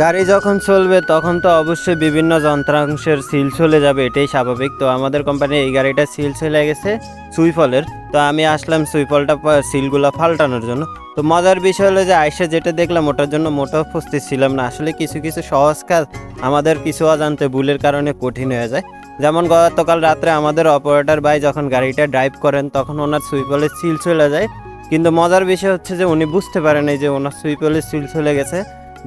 গাড়ি যখন চলবে তখন তো অবশ্যই বিভিন্ন যন্ত্রাংশের সিল চলে যাবে, এটাই স্বাভাবিক। তো আমাদের কোম্পানি এই গাড়িটা সিল চলে গেছে সুইফলের। তো আমি আসলাম সুইফলটা সিলগুলো পাল্টানোর জন্য। তো মজার বিষয় হলো যে আইসা যেটা দেখলাম ওটার জন্য মোটেও প্রস্তুত ছিলাম না। আসলে কিছু কিছু সহজ কাজ আমাদের কিছু অজান্তে ভুলের কারণে কঠিন হয়ে যায়। যেমন গতকাল রাত্রে আমাদের অপারেটর ভাই যখন গাড়িটা ড্রাইভ করেন তখন ওনার সুইফলের সিল চলে যায়, কিন্তু মজার বিষয় হচ্ছে যে উনি বুঝতে পারেন যে ওনার সুইফলের সিল চলে গেছে,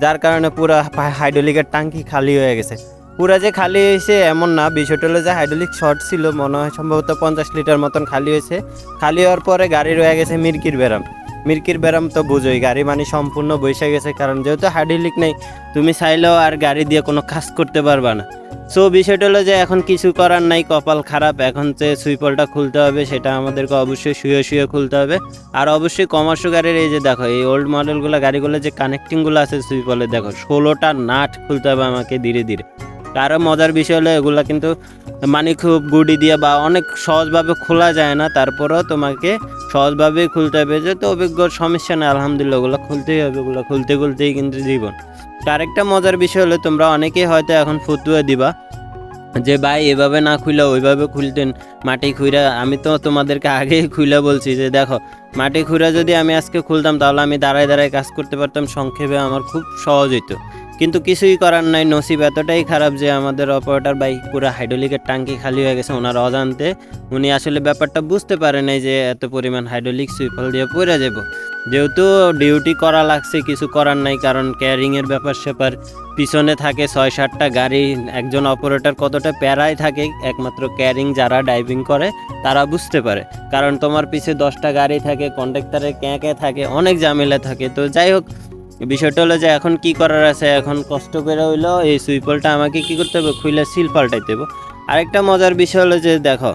যার কারণে পুরো হাইড্রোলিকের ট্যাঙ্কি খালি হয়ে গেছে। পুরা যে খালি হয়েছে এমন না, বিষয়টা হলো যে হাইড্রোলিক শর্ট ছিল, মনে হয় সম্ভবত 50 লিটার মতন খালি হয়েছে। খালি হওয়ার পরে গাড়ি রয়ে গেছে মির্কির ব্যারাম। মির্কির ব্যারাম তো বুঝোই, গাড়ি মানে সম্পূর্ণ বসে গেছে, কারণ যেহেতু হাইড্রোলিক নেই তুমি চাইলেও আর গাড়ি দিয়ে কোনো কাজ করতে পারবা না। সো বিষয়টা হলো যে এখন কিছু করার নাই, কপাল খারাপ। এখন যে সুইপলটা খুলতে হবে সেটা আমাদেরকে অবশ্যই শুয়ে শুয়ে খুলতে হবে। আর অবশ্যই কমার্শিয়াল গাড়ির এই যে দেখো এই ওল্ড মডেলগুলো গাড়িগুলো যে কানেক্টিংগুলো আছে সুইপলে দেখো 16টা নাট খুলতে হবে আমাকে ধীরে ধীরে। আরও মজার বিষয় হলো এগুলো কিন্তু মানে খুব গুডি দিয়ে বা অনেক সহজভাবে খোলা যায় না, তারপরেও তোমাকে সহজভাবেই খুলতে হবে। যেহেতু অভিজ্ঞ সমস্যা না, আলহামদুলিল্লাহ ওগুলো খুলতেই হবে, ওগুলো খুলতে খুলতেই কিন্তু জীবন। আরেকটা মজার বিষয় হলো তোমরা অনেকেই হয়তো এখন ফতুয়া দিবা যে ভাই এভাবে না খুইলা ওইভাবে খুলতেন মাটি খুঁড়া। আমি তো তোমাদেরকে আগেই খুইলা বলছি যে দেখো মাটি খুঁড়া যদি আমি আজকে খুলতাম তাহলে আমি দাঁড়ায় দাঁড়ায় কাজ করতে পারতাম, সংক্ষেপে আমার খুব সহজ হইতো। কিন্তু কিছুই করার নাই, নসিব এতটাই খারাপ যে আমাদের অপারেটর বাইক পুরো হাইড্রোলিকের ট্যাঙ্কি খালি হয়ে গেছে ওনার অজান্তে। উনি আসলে ব্যাপারটা বুঝতে পারে নাই যে এত পরিমাণ হাইড্রোলিক সুইফল দিয়ে পড়ে যাব। যেহেতু ডিউটি করা লাগছে, কিছু করার নাই, কারণ ক্যারিংয়ের ব্যাপার স্যাপার পিছনে থাকে 6-7টা গাড়ি। একজন অপারেটর কতটা প্যারায় থাকে একমাত্র ক্যারিং যারা ড্রাইভিং করে তারা বুঝতে পারে, কারণ তোমার পিছে 10টা গাড়ি থাকে, কন্ডাক্টরের ক্যাঁকে থাকে, অনেক ঝামেলা থাকে। তো যাই হোক, বিষয়টা হলো যে এখন কি করার আছে, এখন কষ্ট করে হইলো এই সুইপলটা আমাকে কি করতে হবে, খুলে সিল পাল্টাইতে হবে। আরেকটা মজার বিষয় হলো যে দেখো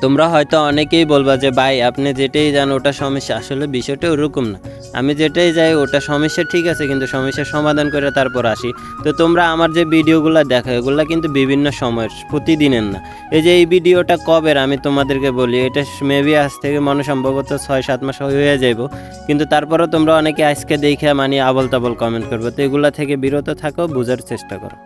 তোমরা হয়তো অনেকেই বলবা যে ভাই আপনি যেটাই যান ওটা সমস্যা, আসলে বিষয়টা ওরকম না। আমি যেটাই যাই ওটা সমস্যা ঠিক আছে, কিন্তু সমস্যার সমাধান করে তারপর আসি। তো তোমরা আমার যে ভিডিওগুলো দেখো এগুলো কিন্তু বিভিন্ন সময়ের, প্রতিদিনের না। এই যে এই ভিডিওটা কবের আমি তোমাদেরকে বলি, এটা মেবি আজ থেকে মনে সম্ভবত 6-7 মাস হয়ে যাইব, কিন্তু তারপরেও তোমরা অনেকে আজকে দেখে মানে আবল তাবল কমেন্ট করবো। তো এগুলো থেকে বিরত থাকো, বোঝার চেষ্টা করো।